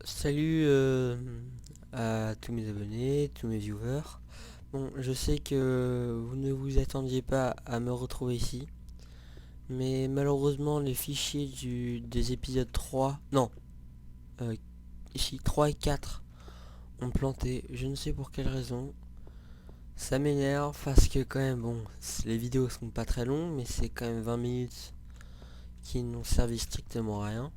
Salut à tous mes abonnés, tous mes viewers. Bon, je sais que vous ne vous attendiez pas à me retrouver ici, mais malheureusement les fichiers des épisodes 3, non, euh, ici 3 et 4 ont planté, je ne sais pour quelle raison. Ça m'énerve parce que quand même, bon, les vidéos sont pas très longues, mais c'est quand même 20 minutes qui n'ont servi strictement à rien.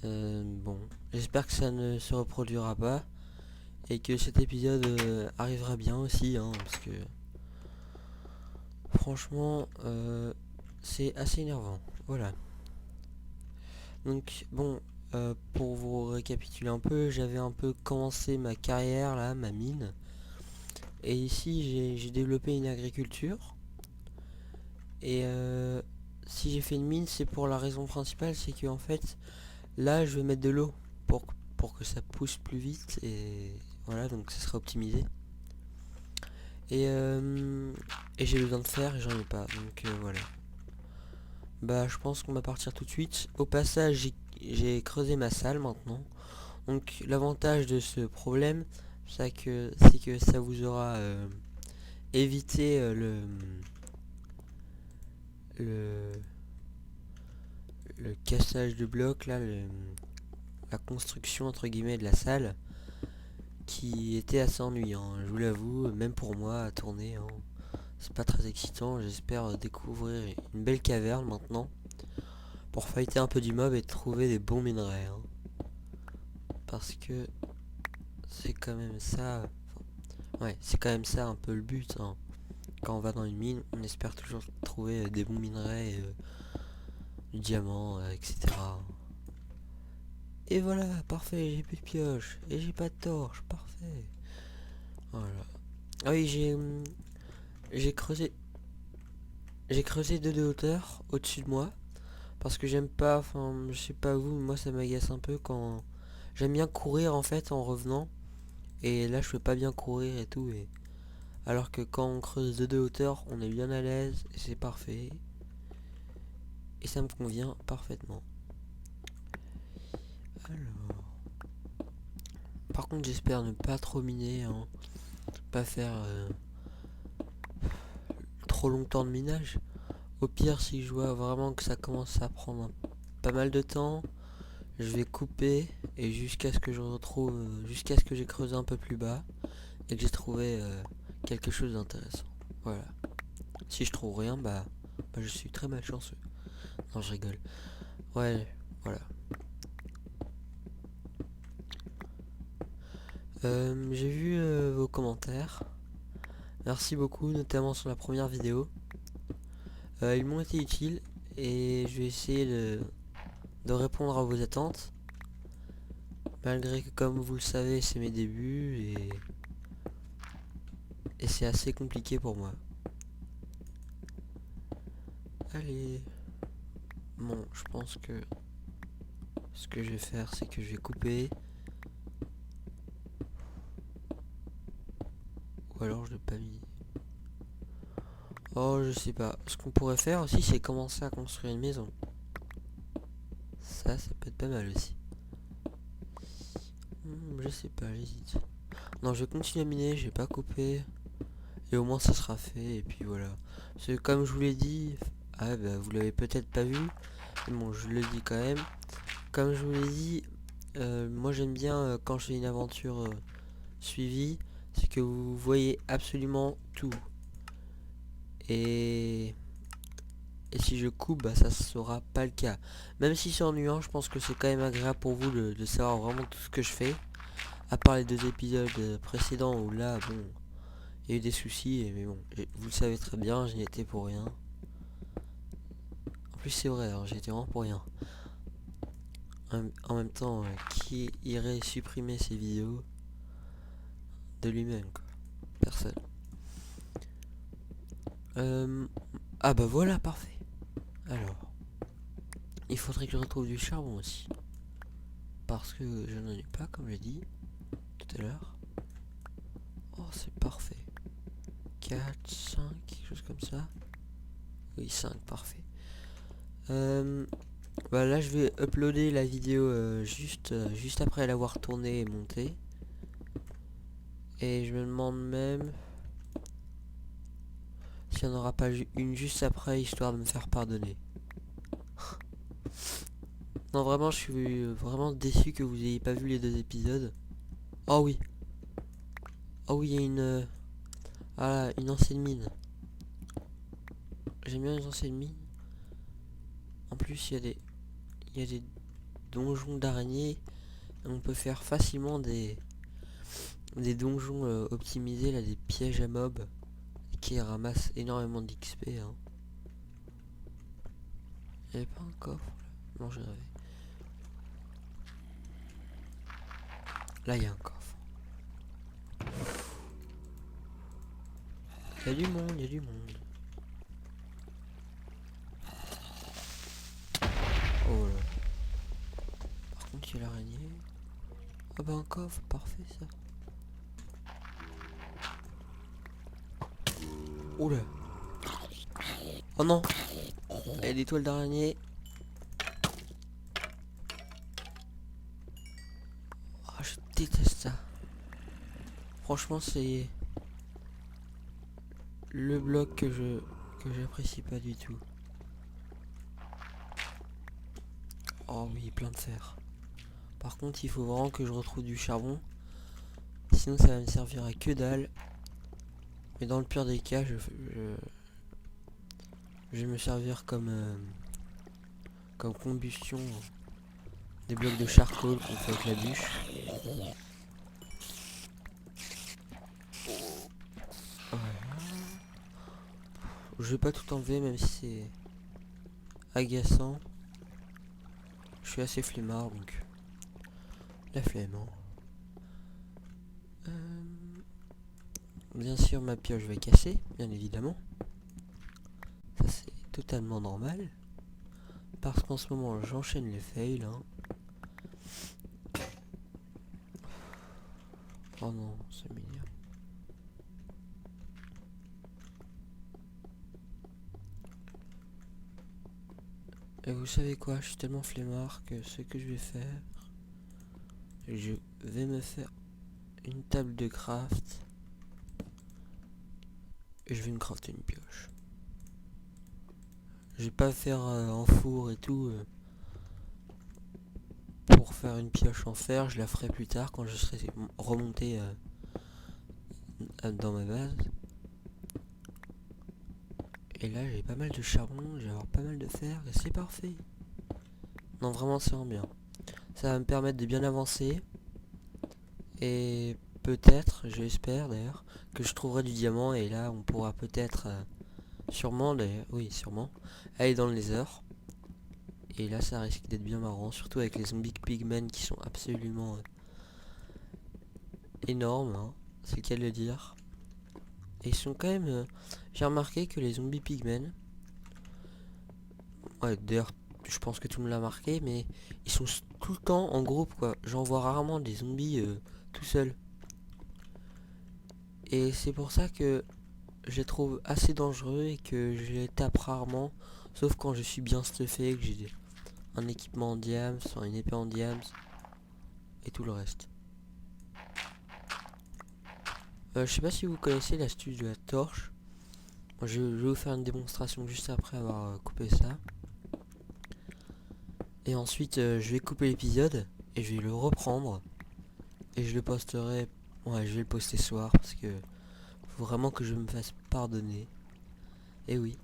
Bon, j'espère que ça ne se reproduira pas. Et que cet épisode arrivera bien aussi, hein, parce que franchement, c'est assez énervant. Voilà. Donc, bon, pour vous récapituler un peu, j'avais un peu commencé ma carrière, là, ma mine. Et ici, j'ai développé une agriculture. Et si j'ai fait une mine, c'est pour la raison principale, c'est que en fait, là, je vais mettre de l'eau pour, pour que ça pousse plus vite. Et voilà, donc ça sera optimisé. Et, euh, et j'ai besoin de fer et j'en ai pas, donc voilà. Bah je pense qu'on va partir tout de suite. Au passage, j'ai creusé ma salle maintenant. Donc l'avantage de ce problème, c'est que ça vous aura évité le, le cassage de blocs, là, la construction entre guillemets de la salle, qui était assez ennuyant, hein, je vous l'avoue, même pour moi à tourner, hein. C'est pas très excitant, j'espère découvrir une belle caverne maintenant pour fighter un peu du mob et trouver des bons minerais, hein. Parce que c'est quand même ça, ouais, c'est quand même ça un peu le but, hein. Quand on va dans une mine, on espère toujours trouver des bons minerais, du diamant, etc. Et voilà, parfait, j'ai plus de pioche et j'ai pas de torche, parfait. Voilà. Ah oui, j'ai creusé j'ai creusé de hauteur au-dessus de moi parce que j'aime pas, enfin, je sais pas vous, mais moi ça m'agace un peu quand j'aime bien courir en fait en revenant. Et là, je peux pas bien courir et tout. Alors que quand on creuse de deux hauteurs, on est bien à l'aise et c'est parfait. Et ça me convient parfaitement. Alors, par contre, j'espère ne pas trop miner, hein. Pas faire trop longtemps de minage. Au pire, si je vois vraiment que ça commence à prendre pas mal de temps, je vais couper et jusqu'à ce que je retrouve, jusqu'à ce que j'ai creusé un peu plus bas et que j'ai trouvé quelque chose d'intéressant. Voilà. Si je trouve rien, bah je suis très malchanceux. Non, je rigole. Ouais, voilà. J'ai vu vos commentaires. Merci beaucoup, notamment sur la première vidéo. Ils m'ont été utiles et je vais essayer de répondre à vos attentes. Malgré que, comme vous le savez, c'est mes débuts et c'est assez compliqué pour moi. Allez. Bon, je pense que ce que je vais faire, c'est que je vais couper. Ou alors je l'ai pas mis. Oh, je sais pas. Ce qu'on pourrait faire aussi, c'est commencer à construire une maison. Ça peut être pas mal aussi. Je sais pas, j'hésite. Non, je vais continuer à miner, je vais pas couper. Et au moins ça sera fait, et puis voilà. Parce que comme je vous l'ai dit, ah bah vous l'avez peut-être pas vu, mais bon je le dis quand même. Comme je vous l'ai dit, moi j'aime bien quand je fais une aventure suivie, c'est que vous voyez absolument tout. Et, et si je coupe, bah ça sera pas le cas. Même si c'est ennuyant, je pense que c'est quand même agréable pour vous de savoir vraiment tout ce que je fais. À part les deux épisodes précédents où là, bon, il y a eu des soucis, mais bon, vous le savez très bien, je n'y étais pour rien. En plus c'est vrai, hein, j'y étais vraiment pour rien. En même temps, qui irait supprimer ces vidéos de lui-même, quoi? Personne. Ah bah voilà, parfait. Alors, il faudrait que je retrouve du charbon aussi. Parce que je n'en ai pas, comme j'ai dit tout à l'heure. Oh, c'est parfait. 4, 5, quelque chose comme ça. Oui, 5, parfait. Bah là je vais uploader la vidéo juste après l'avoir tournée et montée. Et je me demande même s'il n'y en aura pas une juste après, histoire de me faire pardonner. Non vraiment je suis vraiment déçu que vous ayez pas vu les 2 épisodes. Oh oui. Oh oui, il y a une ancienne mine. J'aime bien les anciennes mines. En plus il y a des donjons d'araignées. On peut faire facilement des donjons optimisés, là, des pièges à mobs qui ramassent énormément d'XP. Hein. Il n'y avait pas un coffre là? Non, j'ai rêvé. Là, il y a un coffre. Il y a du monde, il y a du monde. Oh là. Par contre, il y a l'araignée. Ah bah un coffre, parfait ça. Oh là. Oh non. Il y a des toiles d'araignée. Ah, je déteste ça. Franchement, c'est le bloc que j'apprécie pas du tout. Oh oui, plein de fer. Par contre, il faut vraiment que je retrouve du charbon. Sinon, ça va me servir à que dalle. Mais dans le pire des cas, je vais me servir comme combustion des blocs de charcoal qu'on fait avec la bûche. Voilà. Je vais pas tout enlever, même si c'est agaçant. Je suis assez flemmard, donc la flemme. Hein. Bien sûr, ma pioche va casser, bien évidemment. Ça, c'est totalement normal. Parce qu'en ce moment, j'enchaîne les fails. Hein. Oh non, c'est mignon. Et vous savez quoi, je suis tellement flemmard que ce que je vais faire, je vais me faire une table de craft. Et je vais me crafter une pioche. Je vais pas faire en four et tout pour faire une pioche en fer. Je la ferai plus tard quand je serai remonté dans ma base. Et là j'ai pas mal de charbon, je vais avoir pas mal de fer et c'est parfait. Non vraiment c'est bien. Ça va me permettre de bien avancer. Et peut-être, j'espère d'ailleurs, que je trouverai du diamant et là on pourra peut-être, sûrement d'ailleurs, oui sûrement, aller dans le nether. Et là ça risque d'être bien marrant, surtout avec les zombies pigmen qui sont absolument énormes, hein, c'est le cas de le dire. Et ils sont quand même, j'ai remarqué que les zombies pigmen, ouais d'ailleurs je pense que tout le monde l'a marqué, mais ils sont tout le temps en groupe quoi. J'en vois rarement des zombies tout seuls. Et c'est pour ça que je les trouve assez dangereux et que je les tape rarement, sauf quand je suis bien stuffé, que j'ai un équipement en diams, une épée en diams et tout le reste. Je sais pas si vous connaissez l'astuce de la torche. Moi, je vais vous faire une démonstration juste après avoir coupé ça. Et ensuite je vais couper l'épisode et je vais le reprendre et je le posterai. Ouais, je vais le poster ce soir parce que faut vraiment que je me fasse pardonner. Et oui.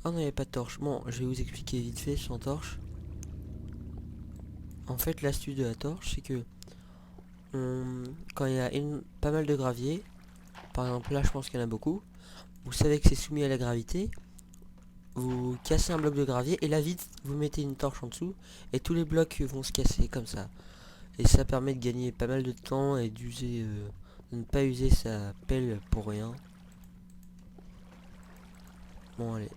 Ah non, il n'y avait pas de torche. Bon, je vais vous expliquer vite fait sans torche. En fait, l'astuce de la torche, c'est que quand il y a pas mal de gravier, par exemple là je pense qu'il y en a beaucoup, vous savez que c'est soumis à la gravité, vous cassez un bloc de gravier et là vite vous mettez une torche en dessous et tous les blocs vont se casser comme ça. Et ça permet de gagner pas mal de temps et d'user, de ne pas user sa pelle pour rien. Bon allez,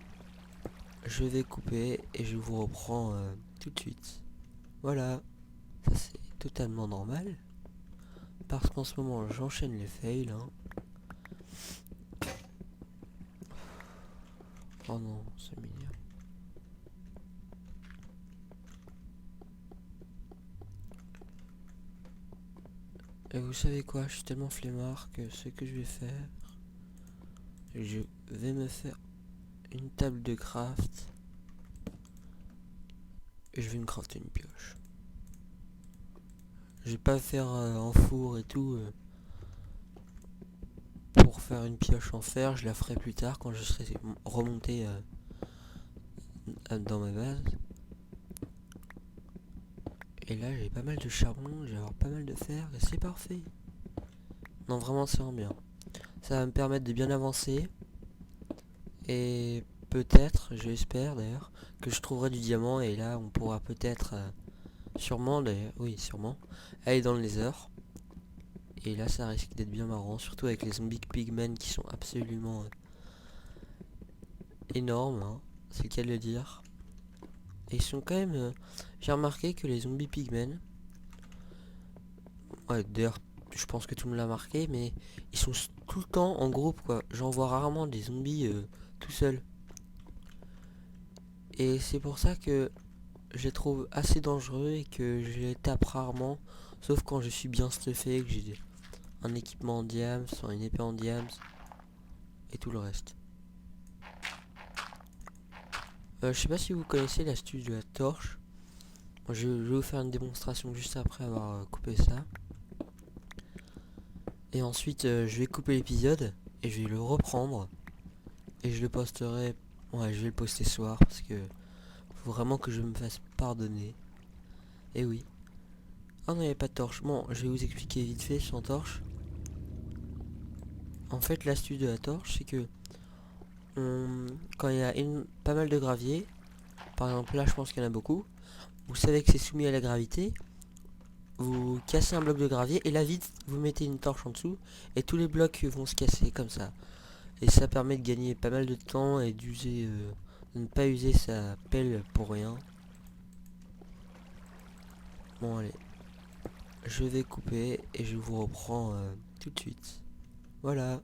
je vais couper et je vous reprends tout de suite. Voilà, ça c'est totalement normal. Parce qu'en ce moment j'enchaîne les fails. Hein. Oh non, c'est mignon. Et vous savez quoi, je suis tellement flemmard que ce que je vais faire, je vais me faire une table de craft et je vais me crafter une pioche. Je vais pas faire en four et tout pour faire une pioche en fer, je la ferai plus tard quand je serai remonté dans ma base. Et là j'ai pas mal de charbon, je vais avoir pas mal de fer et c'est parfait. Non vraiment c'est vraiment bien. Ça va me permettre de bien avancer. Et peut-être, j'espère d'ailleurs, que je trouverai du diamant et là on pourra peut-être, sûrement d'ailleurs, oui sûrement, aller dans le nether. Et là ça risque d'être bien marrant, surtout avec les zombies pigmen qui sont absolument énormes, hein, c'est le cas de le dire. Et ils sont quand même, j'ai remarqué que les zombies pigmen, ouais d'ailleurs je pense que tout le monde l'a marqué, mais ils sont tout le temps en groupe quoi. J'en vois rarement des zombies tout seuls. Et c'est pour ça que je les trouve assez dangereux et que je les tape rarement, sauf quand je suis bien stuffé, que j'ai un équipement en diams, une épée en diams et tout le reste. Je sais pas si vous connaissez l'astuce de la torche. Je vais vous faire une démonstration juste après avoir coupé ça. Et ensuite je vais couper l'épisode et je vais le reprendre et je le posterai. Ouais, je vais le poster ce soir parce que faut vraiment que je me fasse pardonner. Et oui. Ah non, il n'y avait pas de torche. Bon, je vais vous expliquer vite fait sans torche. En fait, l'astuce de la torche, c'est que quand il y a pas mal de gravier, par exemple là je pense qu'il y en a beaucoup, vous savez que c'est soumis à la gravité, vous cassez un bloc de gravier et là vite vous mettez une torche en dessous et tous les blocs vont se casser comme ça. Et ça permet de gagner pas mal de temps et d'user, de ne pas user sa pelle pour rien. Bon allez, je vais couper et je vous reprends tout de suite. Voilà.